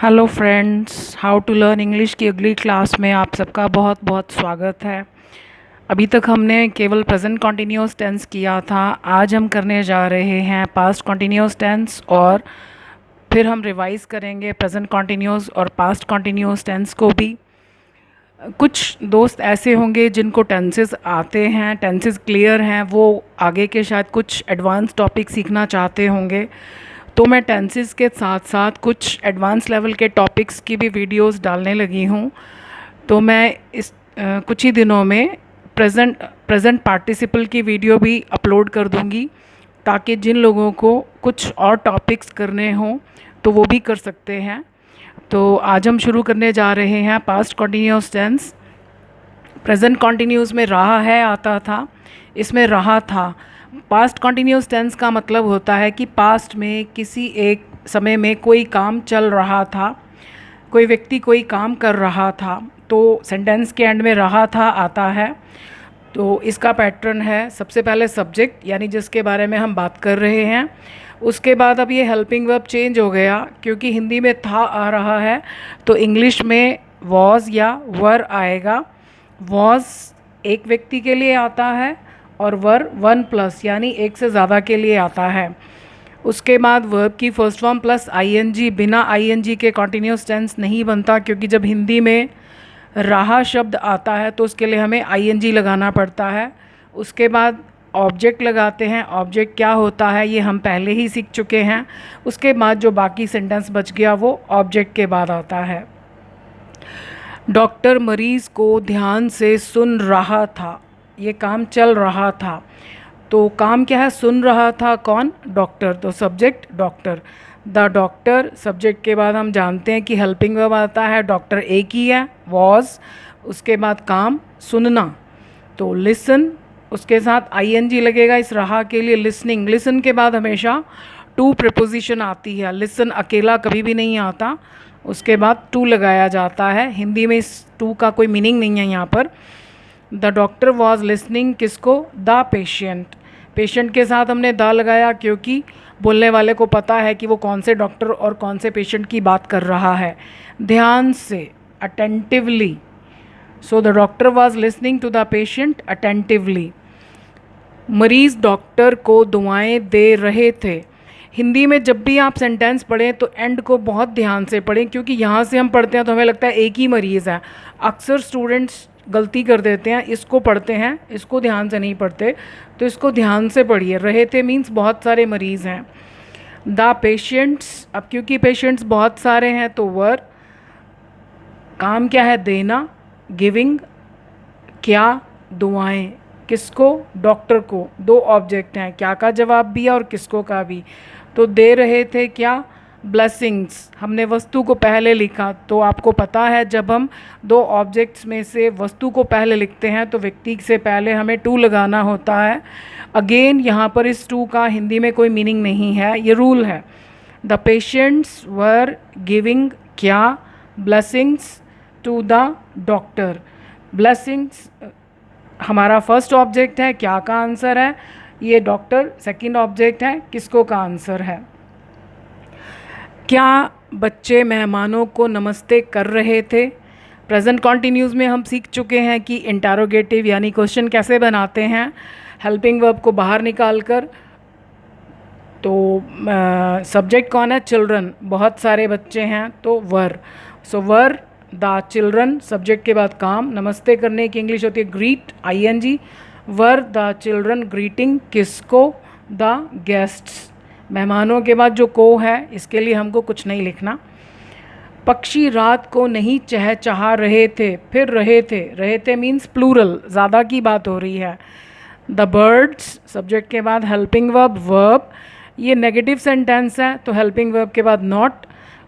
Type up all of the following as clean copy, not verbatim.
Hello friends, how to learn English की अगली class में आप सबका बहुत बहुत स्वागत है। अभी तक हमने केवल प्रेजेंट कॉन्टिन्यूअस टेंस किया था। आज हम करने जा रहे हैं पास्ट कॉन्टिन्यूअस टेंस और फिर हम रिवाइज करेंगे प्रेजेंट कॉन्टिन्यूअस और पास्ट कॉन्टिन्यूअस टेंस को भी। कुछ दोस्त ऐसे होंगे जिनको टेंसेस आते हैं, टेंसेस क्लियर हैं, वो आगे के शायद कुछ एडवांस टॉपिक सीखना चाहते होंगे। तो मैं टेंसेस के साथ साथ कुछ एडवांस लेवल के टॉपिक्स की भी वीडियोस डालने लगी हूँ। तो मैं इस कुछ ही दिनों में प्रेजेंट पार्टिसिपल की वीडियो भी अपलोड कर दूँगी, ताकि जिन लोगों को कुछ और टॉपिक्स करने हों तो वो भी कर सकते हैं। तो आज हम शुरू करने जा रहे हैं past continuous tense. Present continuous में रहा है आता था, इसमें रहा था। पास्ट कॉन्टिन्यूअस टेंस का मतलब होता है कि पास्ट में किसी एक समय में कोई काम चल रहा था, कोई व्यक्ति कोई काम कर रहा था, तो सेंटेंस के एंड में रहा था आता है। तो इसका पैटर्न है, सबसे पहले सब्जेक्ट यानी जिसके बारे में हम बात कर रहे हैं, उसके बाद अब ये हेल्पिंग वर्ब चेंज हो गया क्योंकि हिंदी में था आ रहा है, तो इंग्लिश में वॉज या वर आएगा। वॉज एक व्यक्ति के लिए आता है और वर वन प्लस यानी एक से ज़्यादा के लिए आता है। उसके बाद वर्ब की फर्स्ट फॉर्म प्लस आईएनजी, बिना आईएनजी के कॉन्टिन्यूअस टेंस नहीं बनता, क्योंकि जब हिंदी में रहा शब्द आता है तो उसके लिए हमें आईएनजी लगाना पड़ता है। उसके बाद ऑब्जेक्ट लगाते हैं। ऑब्जेक्ट क्या होता है ये हम पहले ही सीख चुके हैं। उसके बाद जो बाकी सेंटेंस बच गया वो ऑब्जेक्ट के बाद आता है। डॉक्टर मरीज़ को ध्यान से सुन रहा था, ये काम चल रहा था। तो काम क्या है, सुन रहा था, कौन, डॉक्टर, तो subject doctor. The doctor subject के बाद हम जानते हैं कि हेल्पिंग वर्ब आता है। डॉक्टर एक ही है, वॉज। उसके बाद काम सुनना, तो लिसन, उसके साथ आईएनजी लगेगा इस रहा के लिए, लिसनिंग। लिसन के बाद हमेशा टू प्रीपोजिशन आती है, लिसन अकेला कभी भी नहीं आता, उसके बाद टू लगाया जाता है। हिंदी में इस टू का कोई मीनिंग नहीं है यहाँ पर। द डॉक्टर वॉज लिसनिंग किसको, द पेशेंट। पेशेंट के साथ हमने द लगाया क्योंकि बोलने वाले को पता है कि वो कौन से डॉक्टर और कौन से पेशेंट की बात कर रहा है। ध्यान से, attentively. So the doctor was listening to the patient attentively. मरीज़ डॉक्टर को दुआएं दे रहे थे। हिंदी में जब भी आप सेंटेंस पढ़ें तो एंड को बहुत ध्यान से पढ़ें, क्योंकि यहाँ से हम पढ़ते हैं तो हमें लगता है एक ही मरीज़ है। अक्सर स्टूडेंट्स गलती कर देते हैं, इसको पढ़ते हैं, इसको ध्यान से नहीं पढ़ते, तो इसको ध्यान से पढ़िए। रहे थे मीन्स बहुत सारे मरीज़ हैं। द पेशेंट्स, अब क्योंकि पेशेंट्स बहुत सारे हैं तो वर। काम क्या है, देना, गिविंग। क्या, दुआएं, किसको, डॉक्टर को। दो ऑब्जेक्ट हैं, क्या का जवाब भी है और किसको का भी। तो दे रहे थे क्या, ब्लेसिंग्स। हमने वस्तु को पहले लिखा, तो आपको पता है जब हम दो ऑब्जेक्ट्स में से वस्तु को पहले लिखते हैं तो व्यक्ति से पहले हमें टू लगाना होता है। अगेन यहाँ पर इस टू का हिंदी में कोई मीनिंग नहीं है, ये रूल है। द पेशेंट्स वर गिविंग क्या, blessings to the doctor. Blessings हमारा फर्स्ट ऑब्जेक्ट है, क्या का आंसर है, ये डॉक्टर सेकंड ऑब्जेक्ट है, किसको का आंसर है। क्या बच्चे मेहमानों को नमस्ते कर रहे थे। प्रेजेंट कॉन्टिन्यूज़ में हम सीख चुके हैं कि इंटरोगेटिव यानी क्वेश्चन कैसे बनाते हैं, हेल्पिंग वर्ब को बाहर निकाल कर। तो सब्जेक्ट कौन है, चिल्ड्रन, बहुत सारे बच्चे हैं, तो were. So were the children, subject के बाद काम, नमस्ते करने की इंग्लिश होती है greet, ING. Were the children greeting किसको, द गेस्ट्स। मेहमानों के बाद जो को है इसके लिए हमको कुछ नहीं लिखना। पक्षी रात को नहीं चहचहा रहे थे, फिर रहे थे मीन्स प्लूरल, ज़्यादा की बात हो रही है। द बर्ड्स सब्जेक्ट के बाद हेल्पिंग वर्ब वर्ब, ये नेगेटिव सेंटेंस है तो हेल्पिंग वर्ब के बाद नॉट।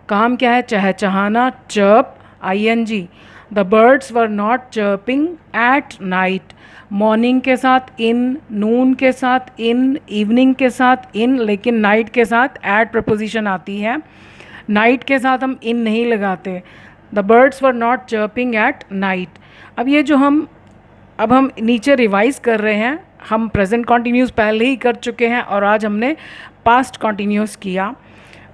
काम क्या है, चहचहाना, chirp, ING. The birds were not chirping at night. Morning के साथ इन, नून के साथ इन, इवनिंग के साथ इन, लेकिन नाइट के साथ एट प्रपोजिशन आती है। नाइट के साथ हम इन नहीं लगाते। The birds were not chirping at night. अब ये जो हम नीचे रिवाइज कर रहे हैं, हम प्रेजेंट कॉन्टिन्यूस पहले ही कर चुके हैं और आज हमने पास्ट कॉन्टिन्यूस किया।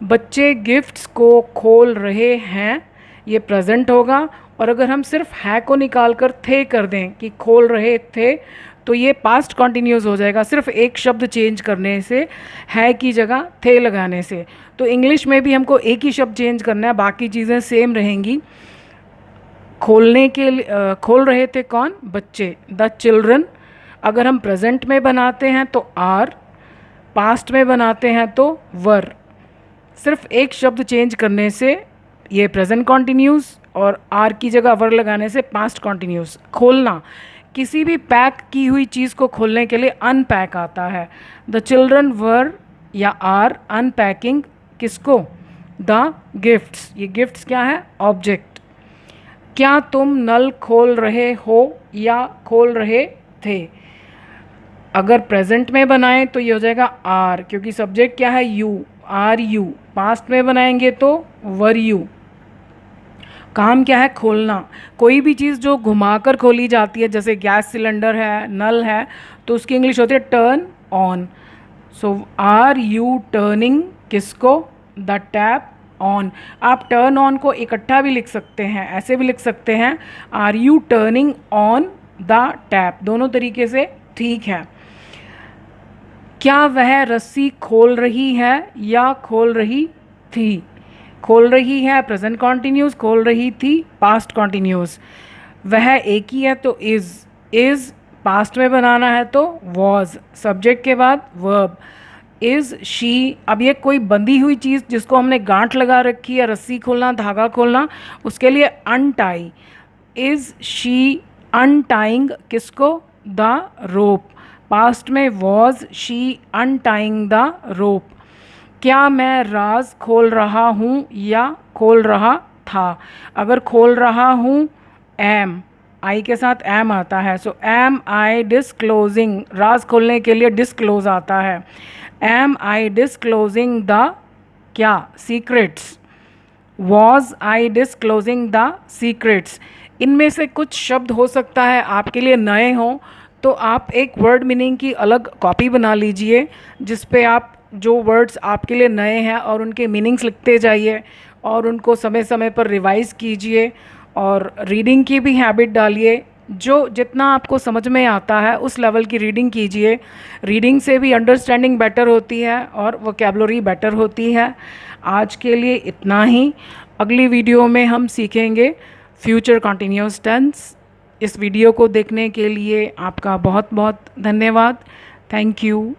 बच्चे गिफ्ट्स को खोल रहे हैं, ये प्रेजेंट होगा। और अगर हम सिर्फ है को निकाल कर थे कर दें कि खोल रहे थे, तो ये पास्ट कॉन्टिन्यूस हो जाएगा, सिर्फ एक शब्द चेंज करने से, है की जगह थे लगाने से। तो इंग्लिश में भी हमको एक ही शब्द चेंज करना है, बाकी चीज़ें सेम रहेंगी। खोलने के लिए खोल रहे थे कौन? बच्चे, द चिल्ड्रन। अगर हम प्रेजेंट में बनाते हैं तो आर, पास्ट में बनाते हैं तो वर। सिर्फ एक शब्द चेंज करने से ये प्रेजेंट कॉन्टिन्यूस, और आर की जगह वर लगाने से पास्ट कॉन्टिन्यूस। खोलना, किसी भी पैक की हुई चीज़ को खोलने के लिए अनपैक आता है। द चिल्ड्रन वर या आर अनपैकिंग किसको? The gifts. ये गिफ्ट्स क्या है? ऑब्जेक्ट। क्या तुम नल खोल रहे हो या खोल रहे थे? अगर प्रेजेंट में बनाएं तो ये हो जाएगा आर, क्योंकि सब्जेक्ट क्या है? You, are you. पास्ट में बनाएंगे तो वर यू। काम क्या है? खोलना। कोई भी चीज़ जो घुमाकर खोली जाती है, जैसे गैस सिलेंडर है, नल है, तो उसकी इंग्लिश होती है turn on. So are you turning किसको? The tap on. आप टर्न ऑन को इकट्ठा भी लिख सकते हैं, ऐसे भी लिख सकते हैं, are you turning on the tap. दोनों तरीके से ठीक है। क्या वह रस्सी खोल रही है या खोल रही थी? खोल रही है प्रेजेंट कॉन्टिन्यूस, खोल रही थी पास्ट कॉन्टिन्यूस। वह एक ही है तो इज़ पास्ट में बनाना है तो वॉज, सब्जेक्ट के बाद वर्ब। इज़ शी, अब ये कोई बंधी हुई चीज़ जिसको हमने गांठ लगा रखी है, रस्सी खोलना, धागा खोलना, उसके लिए अनटाई। इज़ शी अनटाइंग किसको? The rope. पास्ट में वॉज शी अनटाइंग द रोप। क्या मैं राज खोल रहा हूँ या खोल रहा था? अगर खोल रहा हूँ, एम, आई के साथ एम आता है, सो एम आई डिस्क्लोजिंग। राज खोलने के लिए डिस्क्लोज आता है। एम आई डिस्क्लोजिंग द क्या? Secrets. Was I disclosing the secrets. इनमें से कुछ शब्द हो सकता है आपके लिए नए हों, तो आप एक वर्ड मीनिंग की अलग कॉपी बना लीजिए, जिस पे आप जो वर्ड्स आपके लिए नए हैं और उनके मीनिंग्स लिखते जाइए, और उनको समय समय पर रिवाइज़ कीजिए, और रीडिंग की भी हैबिट डालिए। जो जितना आपको समझ में आता है उस लेवल की रीडिंग कीजिए। रीडिंग से भी अंडरस्टैंडिंग बेटर होती है और वोकैबुलरी बेटर होती है। आज के लिए इतना ही। अगली वीडियो में हम सीखेंगे फ्यूचर कंटिन्यूअस टेंस। इस वीडियो को देखने के लिए आपका बहुत बहुत धन्यवाद। Thank you.